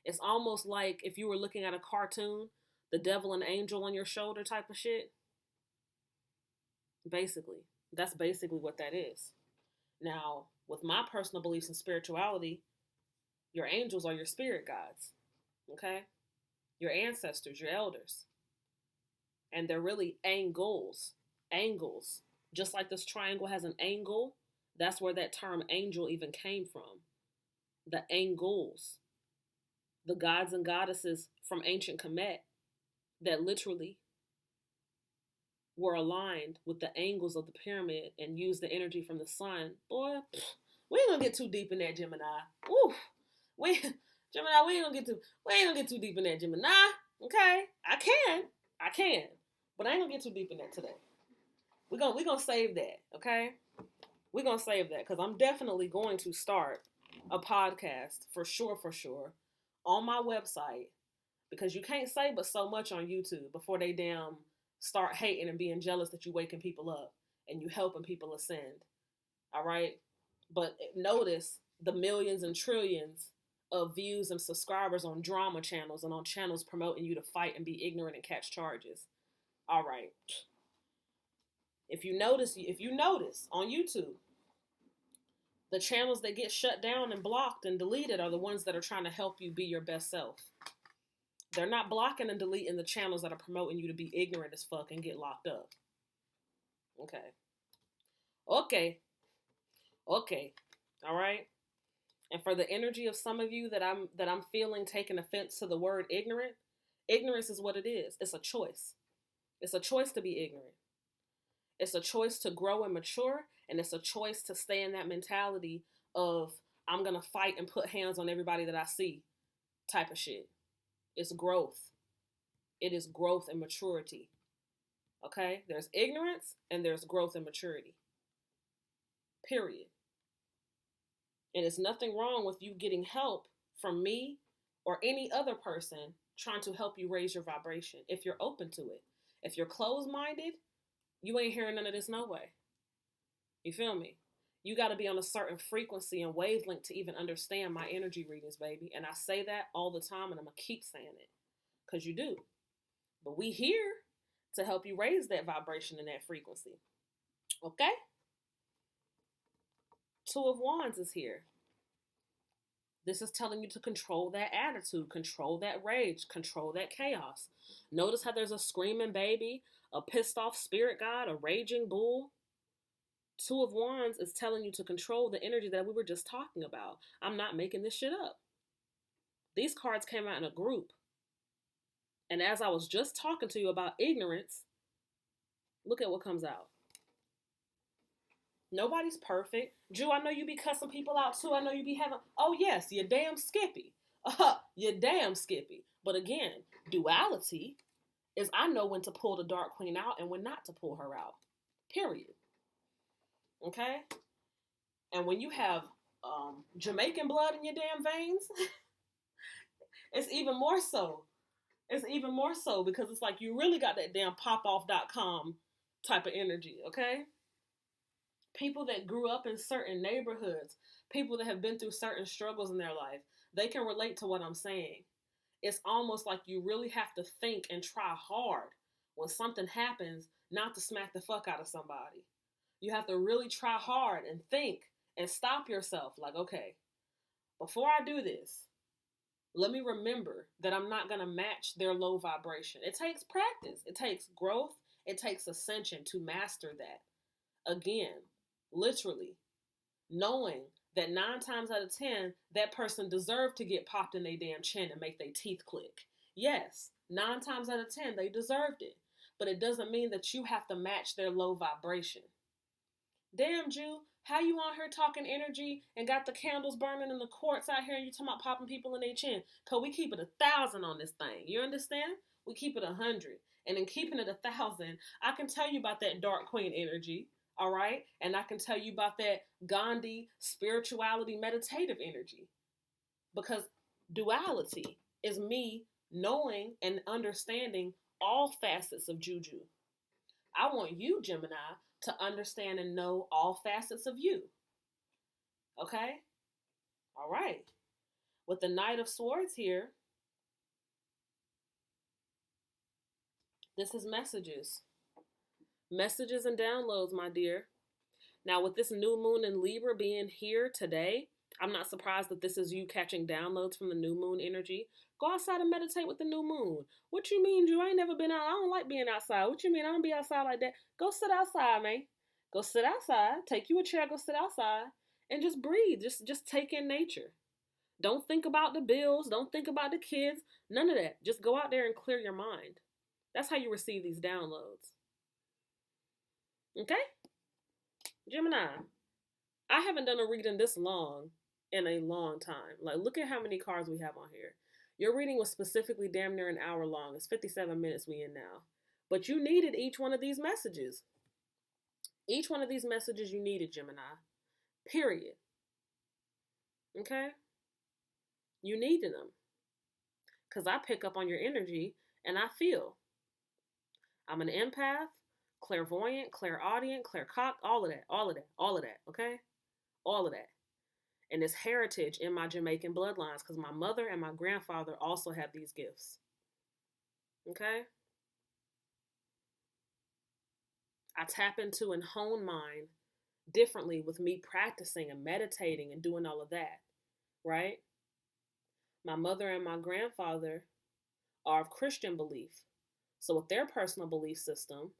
It's almost like if you were looking at a cartoon, the devil and angel on your shoulder type of shit. Basically, that's basically what that is. Now, with my personal beliefs in spirituality, your angels are your spirit guides, okay? Your ancestors, your elders. And they're really angles. Angles. Just like this triangle has an angle, that's where that term angel even came from. The angles. The gods and goddesses from ancient Kemet that literally were aligned with the angles of the pyramid and used the energy from the sun. Boy, we ain't gonna get too deep in that, Gemini. Woo! We ain't gonna get too deep in that, Gemini. Okay? I can. But I ain't gonna get too deep in that today. We're gonna save that, okay? We're gonna save that because I'm definitely going to start a podcast for sure, on my website, because you can't say but so much on YouTube before they damn start hating and being jealous that you waking people up and you helping people ascend. All right? But notice the millions and trillions of views and subscribers on drama channels and on channels promoting you to fight and be ignorant and catch charges. All right. If you notice on YouTube, the channels that get shut down and blocked and deleted are the ones that are trying to help you be your best self. They're not blocking and deleting the channels that are promoting you to be ignorant as fuck and get locked up. Okay. All right. And for the energy of some of you that I'm feeling taking offense to the word ignorant, ignorance is what it is. It's a choice. It's a choice to be ignorant. It's a choice to grow and mature, and it's a choice to stay in that mentality of I'm going to fight and put hands on everybody that I see type of shit. It's growth. It is growth and maturity. Okay? There's ignorance and there's growth and maturity. Period. And it's nothing wrong with you getting help from me or any other person trying to help you raise your vibration if you're open to it. If you're closed-minded, you ain't hearing none of this no way. You feel me? You got to be on a certain frequency and wavelength to even understand my energy readings, baby. And I say that all the time, and I'm going to keep saying it because you do. But we here to help you raise that vibration and that frequency. Okay? Two of Wands is here. This is telling you to control that attitude, control that rage, control that chaos. Notice how there's a screaming baby, a pissed off spirit guide, a raging bull. Two of Wands is telling you to control the energy that we were just talking about. I'm not making this shit up. These cards came out in a group. And as I was just talking to you about ignorance, look at what comes out. Nobody's perfect. Drew, I know you be cussing people out too. I know you be having, oh yes, you're damn skippy. You're damn skippy. But again, duality is I know when to pull the Dark Queen out and when not to pull her out. Period. Okay? And when you have Jamaican blood in your damn veins, it's even more so. It's even more so because it's like you really got that damn popoff.com type of energy, okay? People that grew up in certain neighborhoods, people that have been through certain struggles in their life, they can relate to what I'm saying. It's almost like you really have to think and try hard when something happens not to smack the fuck out of somebody. You have to really try hard and think and stop yourself like, okay, before I do this, let me remember that I'm not going to match their low vibration. It takes practice. It takes growth. It takes ascension to master that. Again, literally, knowing that 9 times out of 10, that person deserved to get popped in their damn chin and make their teeth click. Yes, 9 times out of 10, they deserved it. But it doesn't mean that you have to match their low vibration. Damn, Jew, how you on here talking energy and got the candles burning and the quartz out here and you talking about popping people in their chin? Because we keep it 1,000 on this thing. You understand? We keep it 100. And in keeping it 1,000, I can tell you about that Dark Queen energy. All right? And I can tell you about that Gandhi spirituality meditative energy. Because duality is me knowing and understanding all facets of Juju. I want you, Gemini, to understand and know all facets of you. Okay? All right. With the Knight of Swords here, this is messages. Messages and downloads, my dear. Now, with this new moon in Libra being here today, I'm not surprised that this is you catching downloads from the new moon energy. Go outside and meditate with the new moon. What you mean, Drew? I ain't never been out. I don't like being outside. What you mean? I don't be outside like that. Go sit outside, man. Go sit outside. Take you a chair. Go sit outside and just breathe. Just take in nature. Don't think about the bills. Don't think about the kids. None of that. Just go out there and clear your mind. That's how you receive these downloads. Okay? Gemini, I haven't done a reading this long in a long time. Like, look at how many cards we have on here. Your reading was specifically damn near an hour long. It's 57 minutes we in now. But you needed each one of these messages. Each one of these messages you needed, Gemini. Period. Okay? You needed them. Because I pick up on your energy and I feel. I'm an empath, clairvoyant, clairaudient, claircock, all of that, okay? All of that. And it's heritage in my Jamaican bloodlines because my mother and my grandfather also have these gifts. Okay? I tap into and hone mine differently with me practicing and meditating and doing all of that, right? My mother and my grandfather are of Christian belief. So with their personal belief system,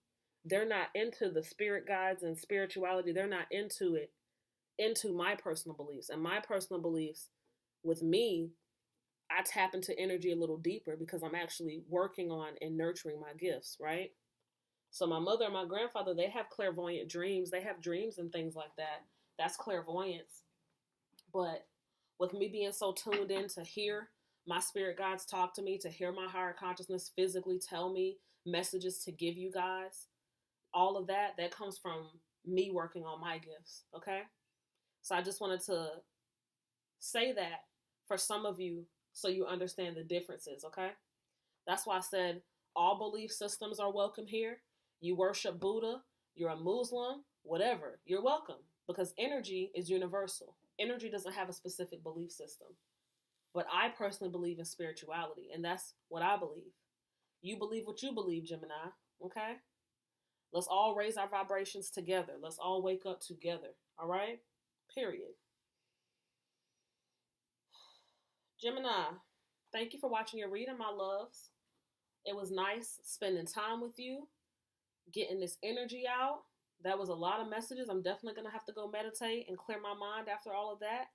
they're not into the spirit guides and spirituality. They're not into it, into my personal beliefs. And my personal beliefs with me, I tap into energy a little deeper because I'm actually working on and nurturing my gifts, right? So my mother and my grandfather, they have clairvoyant dreams. They have dreams and things like that. That's clairvoyance. But with me being so tuned in to hear my spirit guides talk to me, to hear my higher consciousness physically tell me messages to give you guys, all of that, that comes from me working on my gifts, okay? So I just wanted to say that for some of you so you understand the differences, okay? That's why I said all belief systems are welcome here. You worship Buddha, you're a Muslim, whatever, you're welcome because energy is universal. Energy doesn't have a specific belief system. But I personally believe in spirituality, and that's what I believe. You believe what you believe, Gemini, okay? Let's all raise our vibrations together. Let's all wake up together, all right? Period. Gemini, thank you for watching your reading, my loves. It was nice spending time with you, getting this energy out. That was a lot of messages. I'm definitely going to have to go meditate and clear my mind after all of that.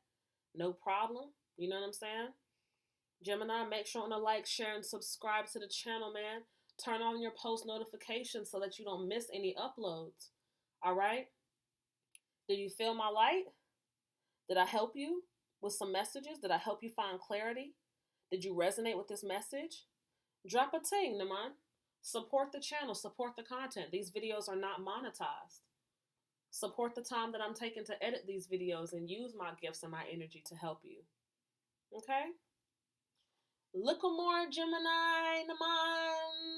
No problem. You know what I'm saying? Gemini, make sure to like, share, and subscribe to the channel, man. Turn on your post notifications so that you don't miss any uploads. All right? Did you feel my light? Did I help you with some messages? Did I help you find clarity? Did you resonate with this message? Drop a ting, Naman. Support the channel. Support the content. These videos are not monetized. Support the time that I'm taking to edit these videos and use my gifts and my energy to help you. Okay? Look more, Gemini, Naman.